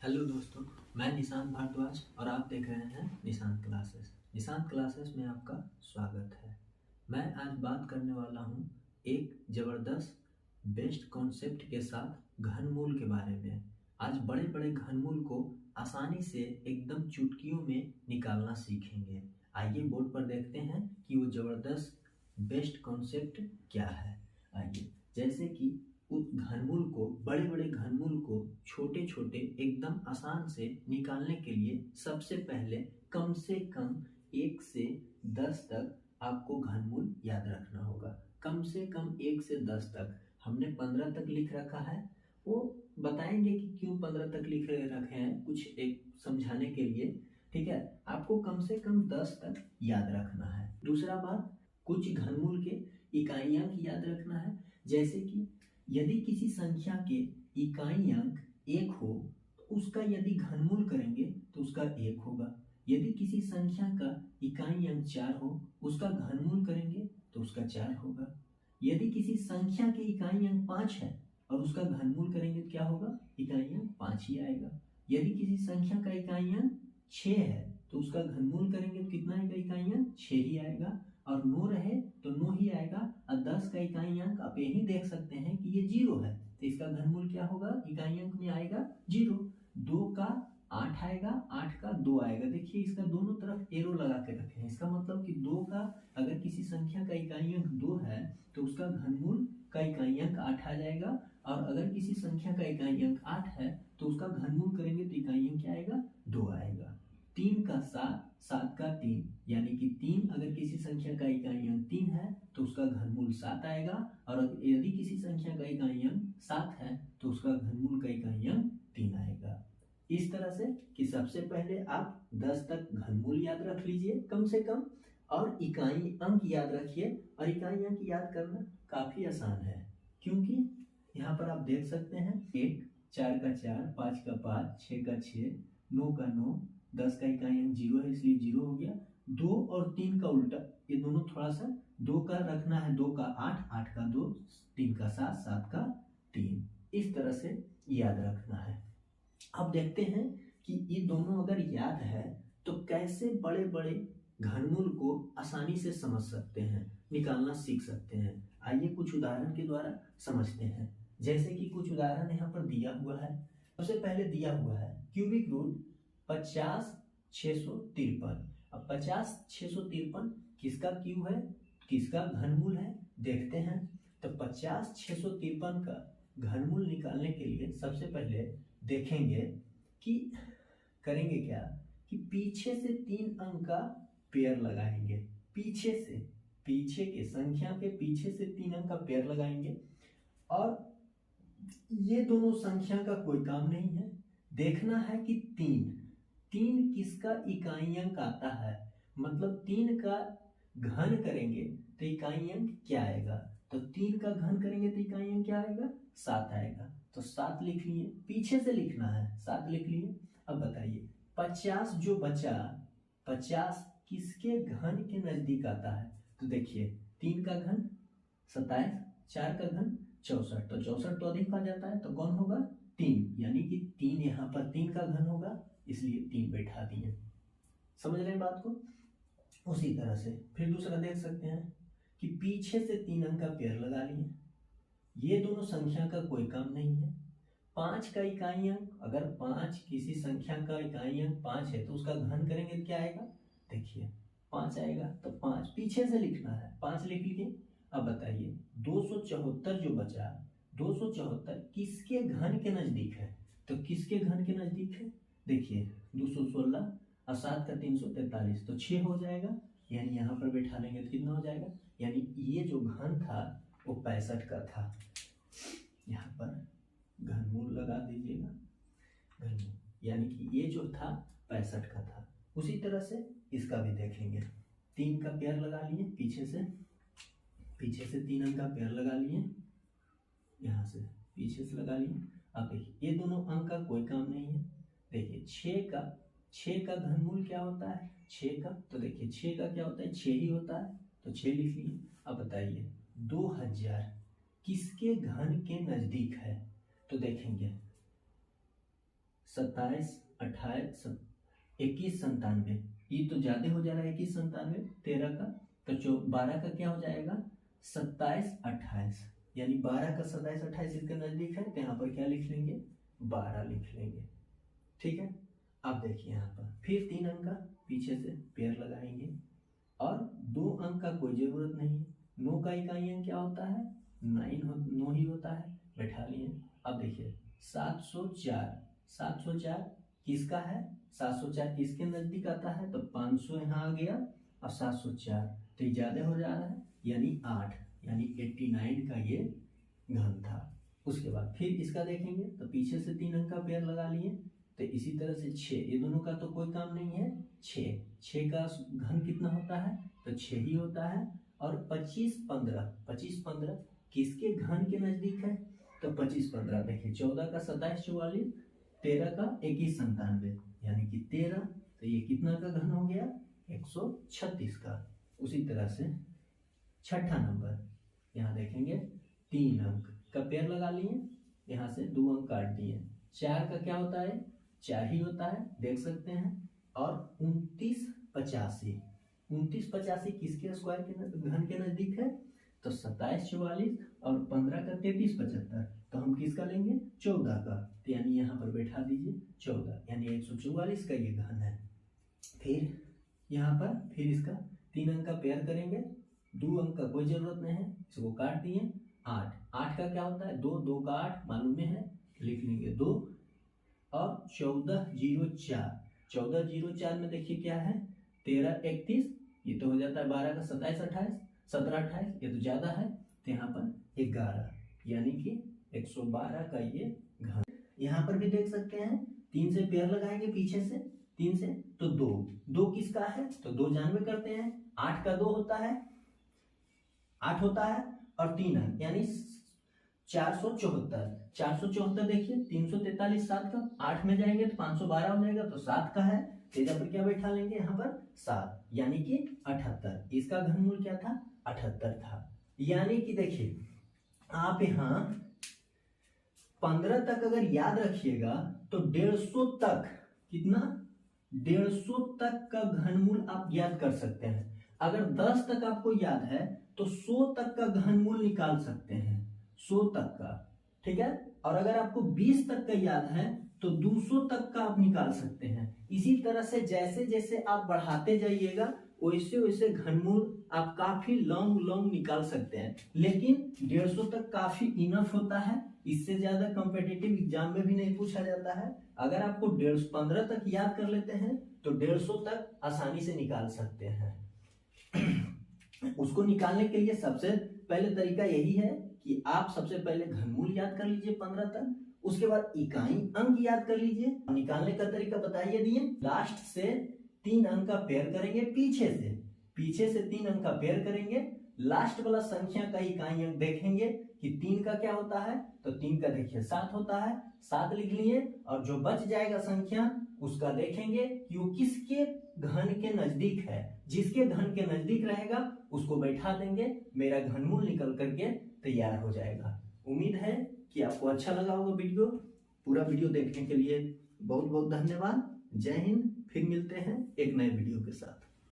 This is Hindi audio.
हेलो दोस्तों, मैं निशांत भारद्वाज और आप देख रहे हैं निशांत क्लासेस। निशांत क्लासेस में आपका स्वागत है। मैं आज बात करने वाला हूँ एक ज़बरदस्त बेस्ट कॉन्सेप्ट के साथ घनमूल के बारे में। आज बड़े बड़े घनमूल को आसानी से एकदम चुटकियों में निकालना सीखेंगे। आइए बोर्ड पर देखते हैं कि वो ज़बरदस्त बेस्ट कॉन्सेप्ट क्या है। आइए, जैसे कि उस घनमूल को, बड़े बड़े घनमूल को छोटे छोटे एकदम आसान से निकालने के लिए सबसे पहले कम से कम 1 से 10 तक आपको घनमूल याद रखना होगा। कम से कम 1 से 10 तक। हमने 15 तक लिख रखा है, वो बताएंगे कि क्यों 15 तक लिख रखे हैं, कुछ एक समझाने के लिए। ठीक है, आपको कम से कम 10 तक याद रखना है। दूसरा बात, कुछ घनमूल के इकाइयां याद रखना है। जैसे कि यदि किसी संख्या के इकाई अंक 1 हो तो उसका यदि घनमूल करेंगे तो उसका 1 होगा। यदि किसी संख्या का इकाई अंक 4 हो, उसका घनमूल करेंगे तो उसका 4 होगा। यदि किसी संख्या के इकाई अंक 5 है और उसका घनमूल करेंगे तो क्या होगा? इकाई अंक 5 ही आएगा। यदि किसी संख्या का इकाई अंक 6 है तो उसका घनमूल करेंगे तो कितना आएगा? इकाई अंक 6 ही आएगा। और 9 रहे तो 9 ही आएगा। और 10 का इकाई अंक आप यही देख सकते हैं कि ये 0 है, तो इसका घनमूल क्या होगा? इकाई अंक में आएगा 0। 2 का 8 आएगा, 8 का 2 आएगा। देखिए, इसका दोनों तरफ एरो लगा के रखे हैं। इसका मतलब कि 2 का, अगर किसी संख्या का इकाई अंक 2 है तो उसका घनमूल का इकाई अंक 8 आ जाएगा। और अगर किसी संख्या का इकाई अंक 8 है तो उसका घनमूल करेंगे तो इकाई अंक क्या आएगा? 2 आएगा। 3 का 7, 7 का 3, यानी कि 3 अगर किसी संख्या का इकाई अंक 3 है तो उसका घनमूल 7 आएगा। और यदि किसी संख्या का इकाई अंक 7 है तो उसका घनमूल का इकाई अंक 3 आएगा। इस तरह से कि सबसे पहले आप 10 तक घनमूल याद रख लीजिए कम से कम, और इकाई अंक याद रखिए। और इकाई अंक याद करना काफी आसान है, क्योंकि यहाँ पर आप देख सकते हैं 1, 4 का 4, 5 का 5, 6 का 6, 9 का 9, 10 का इकाई अंक 0 है इसलिए 0 हो गया। 2 और 3 का उल्टा, ये दोनों थोड़ा सा 2 का रखना है, 2 का 8, 8 का 2, 3 का 7, 7 का 3। इस तरह से याद रखना है। अब देखते हैं कि ये दोनों अगर याद है तो कैसे बड़े बड़े घनमूल को आसानी से समझ सकते हैं, निकालना सीख सकते हैं। आइए कुछ उदाहरण के द्वारा समझते हैं। जैसे कि कुछ उदाहरण यहाँ पर दिया हुआ है। सबसे पहले दिया हुआ है क्यूबिक रूट 50,653। अब 50,653 किसका क्यूब है, किसका घनमूल है, देखते हैं। तो 50,653 का घनमूल निकालने के लिए सबसे पहले देखेंगे कि करेंगे क्या, कि पीछे से 3 अंक का पेयर लगाएंगे। पीछे से, पीछे के संख्या के पीछे से 3 अंक का पेयर लगाएंगे। और ये दोनों संख्या का कोई काम नहीं है, देखना है कि 3 किसका इकाई अंक आता है। मतलब 3 का घन करेंगे तो इकाई अंक क्या आएगा? तो 3 का घन करेंगे तो इकाई अंक क्या आएगा? 7 आएगा। तो 7 लिख लिए, पीछे से लिखना है, 7 लिख लिए। अब बताइए 50 जो बचा, 50 किसके घन के नजदीक आता है? तो देखिए 3 का घन 27, 4 का घन 64, तो 64 तो अधिक आ जाता है, तो कौन होगा? 3, यानी कि 3 यहाँ पर 3 का घन होगा, इसलिए 3 बैठा दिए। समझ रहे हैं बात को? उसी तरह से फिर दूसरा देख सकते हैं कि पीछे से 3 अंक का पेयर लगा लिए। ये दोनों संख्या का कोई काम नहीं है। 5 का इकाई अंक, अगर 5 किसी संख्या का इकाई अंक 5 है तो उसका घन करेंगे तो क्या आएगा? देखिए 5 आएगा। तो 5 पीछे से लिखना है, 5 लिख लिए। अब बताइए 274 जो बचा, 274 किसके घन के नजदीक है? तो किसके घन के नजदीक है? देखिए 216 और 7 का 343, तो 6 हो जाएगा। यानी यहाँ पर बैठा लेंगे तो कितना हो जाएगा? यानी ये जो घन था वो 65 का था। यहाँ पर घनमूल लगा दीजिएगा, घनमूल, यानी कि ये जो था 65 का था। उसी तरह से इसका भी देखेंगे। 3 का पेयर लगा लिए, पीछे से 3 अंक का पेयर लगा लिए, यहाँ से पीछे से लगा लिए। अब देखिए ये दोनों अंक का कोई काम नहीं है। देखिए 6 का घनमूल क्या होता है? 6 का, तो देखिए 6 का क्या होता है? 6 ही होता है, तो 6 लिख लिए। अब बताइए 2000 किसके घन के नजदीक है? तो देखेंगे 27, 28, 21, 97। ये तो ज्यादा हो जा रहा है, 21, 97, 13 का, तो 12 का क्या हो जाएगा 27, 28, यानी 12 का 27, 28 इसके नजदीक है, तो यहाँ पर क्या लिख लेंगे 12 लिख लेंगे। ठीक है, अब देखिए यहाँ पर फिर 3 अंक का पीछे से पेयर लगाएंगे और 2 अंक का कोई जरूरत नहीं है। 9 का इकाई अंक क्या होता है 9 ही होता है, बैठा लिए। अब देखिए 704, 704 किसका है, 704 किसके नजदीक आता है, तो 500 यहाँ आ गया और 704 तो ये ज्यादा हो जा रहा है, यानी 8, यानी 89 का ये घन था। उसके बाद फिर इसका देखेंगे तो पीछे से 3 अंक का पेयर लगा लिए, तो इसी तरह से 6, ये दोनों का तो कोई काम नहीं है, 6 का घन कितना होता है, तो 6 ही होता है। और 25, 15, 25, 15 किसके घन के नजदीक है, तो 25, 15 देखिए 14 का 27, 44, 13 का 21, 97, यानी कि 13, तो ये कितना का घन हो गया 136 का। उसी तरह से छठा नंबर यहाँ देखेंगे 3 अंक का पेयर लगा लिए, यहाँ से 2 अंक काट दिए। 4 का क्या होता है 4 ही होता है, देख सकते हैं। और 29, 85, 29, 85 किसके स्क्वायर के घन के नजदीक है, तो 27, 44 और 15 का 33, 75, तो हम किसका लेंगे 14 का, तो यानी यहाँ पर बैठा दीजिए 14, यानी 144 का ये घन है। फिर यहाँ पर फिर इसका 3 अंक का पेयर करेंगे, 2 अंक का कोई जरूरत नहीं है, इसको काट दिए। 8 का क्या होता है 2, 2 का 8 मालूम में है, लिख लेंगे 2। और 1404, 1404 में देखिए क्या है 13, 31, ये तो हो जाता है 12 का 27, 28, 17, 28, ये तो ज्यादा है, तो यहाँ पर 11, यानी कि 112 का ये घन। यहाँ पर भी देख सकते हैं 3 से पेयर लगाएंगे पीछे से, 3 से तो 2 किसका है, तो 2 जानवे करते हैं, 8 का 2 होता है, 8 होता है और 3 अंक यानी 474, 474 देखिए 343, 7 का 8 में जाएंगे तो 512 हो जाएगा, तो 7 का है, तेजा पर क्या बैठा लेंगे यहाँ पर 7, यानी कि 78, इसका घनमूल क्या था 78 था। यानी कि देखिए आप यहाँ 15 तक अगर याद रखिएगा तो 150 तक, कितना 150 तक का घनमूल आप याद कर सकते हैं। अगर 10 तक आपको याद है तो 100 तक का घनमूल निकाल सकते हैं, 100 तक का, ठीक है। और अगर आपको 20 तक का याद है तो 200 तक का आप निकाल सकते हैं। इसी तरह से जैसे जैसे आप बढ़ाते जाइएगा वैसे वैसे घनमूल आप काफी लॉन्ग निकाल सकते हैं, लेकिन 150 तक काफी इनफ होता है, इससे ज्यादा कॉम्पिटिटिव एग्जाम में भी नहीं पूछा जाता है। अगर आपको 15 तक याद कर लेते हैं तो 150 तक आसानी से निकाल सकते हैं। उसको निकालने के लिए सबसे पहले तरीका यही है कि आप सबसे पहले घनमूल याद कर लीजिए 15 तक, उसके बाद इकाई अंक याद कर लीजिए। निकालने का तरीका बताइए दिए, लास्ट से 3 अंक का पेयर करेंगे, पीछे से 3 अंक का पेयर करेंगे, लास्ट वाला संख्या का इकाई अंक देखेंगे कि 3 का क्या होता है, तो 3 का देखिए 7 होता है, 7 लिख लिए। और जो बच जाएगा संख्या उसका देखेंगे कि वो किसके घन के नजदीक है, जिसके घन के नजदीक रहेगा उसको बैठा देंगे, मेरा घनमूल निकल करके तैयार हो जाएगा। उम्मीद है कि आपको अच्छा लगा होगा वीडियो। पूरा वीडियो देखने के लिए बहुत बहुत धन्यवाद। जय हिंद। फिर मिलते हैं एक नए वीडियो के साथ।